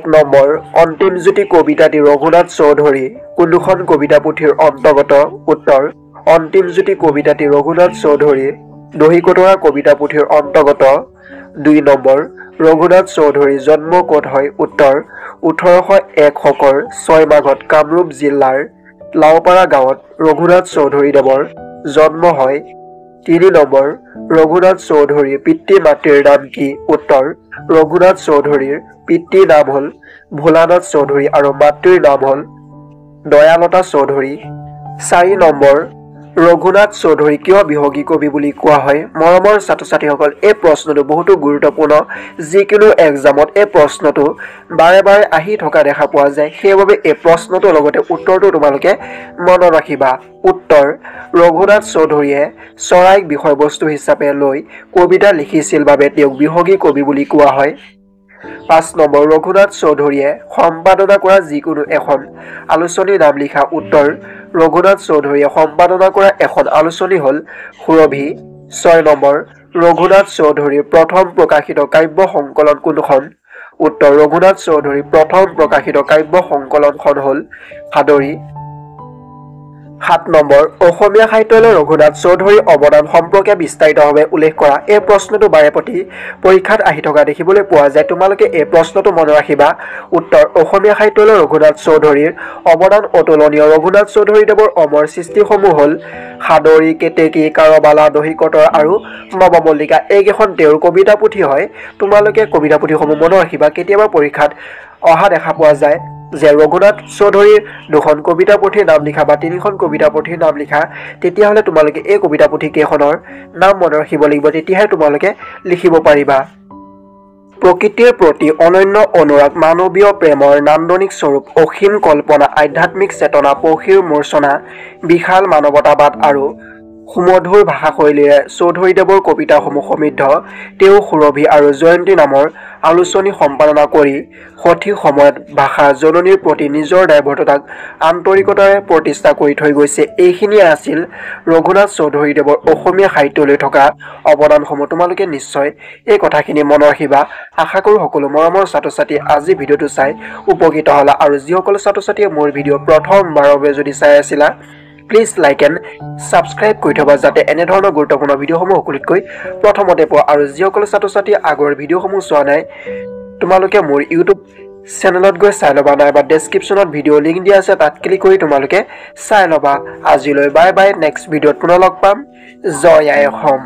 1 number অন্তিম জ্যোতি কবিতাটি ৰঘুনাথ চৌধুৰী কোনখন কবিতা পুথিৰ অন্তৰ্গত উত্তৰ অন্তিম জ্যোতি কবিতাটি ৰঘুনাথ চৌধুৰী দহিকতৰা কবিতা পুথিৰ অন্তৰ্গত 2 নম্বৰ ৰঘুনাথ চৌধুৰী জন্ম ক'ত হয় উত্তৰ 1801 শকৰ 6 মাঘত কামৰূপ জিলাৰ লাওপাৰা গাঁৱত ৰঘুনাথ চৌধুৰী দেৱৰ জন্ম হয় 3 নম্বৰ ৰঘুনাথ চৌধুৰীৰ পিতৃ মাতৃৰ নাম কি উত্তৰ ৰঘুনাথ চৌধুৰীৰ পিতৃৰ নাম হ'ল ভোলানাথ চৌধুৰী আৰু মাতৃৰ নাম হ'ল দয়ালতা চৌধুৰী 4 নম্বৰ ৰঘুনাথ চৌধুৰী কিয় বিহগী কবি বুলি কোৱা হয় মৰমৰ ছাত্ৰ-ছাত্ৰীসকল এই প্ৰশ্নটো বহুতো গুৰুত্বপূৰ্ণ যিকোনো এক্সামত এই প্ৰশ্নটো বাৰে বাৰে আহি থকা দেখা পোৱা যায় সেইবাবে এই প্ৰশ্নটোৰ লগতে উত্তৰটো তোমালোকে মনত ৰাখিবা উত্তৰ ৰঘুনাথ চৌধুৰীয়ে চৰাইক বিষয়বস্তু হিচাপে লৈ কবিতা লিখিছিল বাবে তেওঁক বিহগী কবি বুলি কোৱা হয় 5 নম্বৰ ৰঘুনাথ চৌধুৰীয়ে সম্পাদনা কৰা যিকোনো এখন আলোচনীৰ নাম লিখা উত্তৰ ৰঘুনাথ চৌধুৰীয়ে সম্পাদনা কৰা এখন আলোচনী হ'ল সুৰভি 6 নম্বৰ ৰঘুনাথ চৌধুৰীৰ প্ৰথম প্ৰকাশিত কাব্য সংকলন কোনখন উত্তৰ ৰঘুনাথ চৌধুৰীৰ প্ৰথম প্ৰকাশিত কাব্য সংকলনখন হ'ল সাদৰী 7 নম্বৰ অসমীয়া সাহিত্যলৈ ৰঘুনাথ চৌধুৰীৰ অৱদান সম্পৰ্কে বিস্তাৰিতভাৱে উল্লেখ কৰা এই প্ৰশ্নটো বাৰেপতি পৰীক্ষাত আহি থকা দেখিবলৈ পোৱা যায় তোমালোকে এই প্ৰশ্নটো মনত ৰাখিবা উত্তৰ অসমীয়া সাহিত্যলৈ ৰঘুনাথ চৌধুৰীৰ অৱদান অতুলনীয় ৰঘুনাথ চৌধুৰী দেৱৰ অমৰ সৃষ্টিসমূহ হ'ল সাদৰী কেতেকী কাৰবালা দহিকতৰা আৰু নৱমল্লিকা এইকেইখন তেওঁৰ কবিতা পুথি হয় তোমালোকে কবিতা পুথিসমূহ মনত ৰাখিবা কেতিয়াবা পৰীক্ষাত অহা দেখা পোৱা যায় যে ৰঘুনাথ চৌধুৰীৰ 2খন কবিতা পুথিৰ নাম লিখা বা 3খন কবিতা পুথিৰ নাম লিখা তেতিয়াহ'লে তোমালোকে এই কবিতা পুথি কেইখনৰ নাম মনত ৰাখিব লাগিব তেতিয়াহে তোমালোকে লিখিব পাৰিবা প্ৰকৃতিৰ প্ৰতি অনন্য অনুৰাগ মানৱীয় প্ৰেমৰ নান্দনিক স্বৰূপ অসীম কল্পনা আধ্যাত্মিক চেতনা পৌষিৰ মূৰ্ছনা বিশাল মানৱতাবাদ আৰু সুমধুৰ ভাষাশৈলীৰে চৌধুৰীদেৱৰ কবিতাসমূহ সমৃদ্ধ তেওঁ সুৰভি আৰু জয়ন্তী নামৰ আলোচনী সম্পাদনা কৰি সঠিক সময়ত ভাষা জননীৰ প্ৰতি নিজৰ দায়বদ্ধতাক আন্তৰিকতাৰে প্ৰতিষ্ঠা কৰি থৈ গৈছে এইখিনিয়ে আছিল ৰঘুনাথ চৌধুৰীদেৱৰ অসমীয়া সাহিত্যলৈ থকা অৱদানসমূহ তোমালোকে নিশ্চয় এই কথাখিনি মনত ৰাখিবা আশা কৰোঁ সকলো মৰমৰ ছাত্ৰ-ছাত্ৰী আজি ভিডিঅ'টো চাই উপকৃত হ'লা আৰু যিসকল ছাত্ৰ-ছাত্ৰীয়ে মোৰ ভিডিঅ' প্ৰথমবাৰৰ বাবে যদি চাই আছিলা প্লিজ লাইক এণ্ড ছাবস্ক্ৰাইব কৰি থবা যাতে এনেধৰণৰ গুৰুত্বপূৰ্ণ ভিডিঅ'সমূহ সকলোতকৈ প্ৰথমতে পোৱা আৰু যিসকল ছাত্ৰ-ছাত্ৰীয়ে আগৰ ভিডিঅ'সমূহ চোৱা নাই তোমালোকে মোৰ ইউটিউব চেনেলত গৈ চাই ল'বা নাইবা ডেছক্ৰিপশ্যনত ভিডিঅ' লিংক দিয়া আছে তাত ক্লিক কৰি তোমালোকে চাই ল'বা আজিলৈ বাই বাই নেক্সট ভিডিঅ'ত পুনৰ লগ পাম জয় আই অসম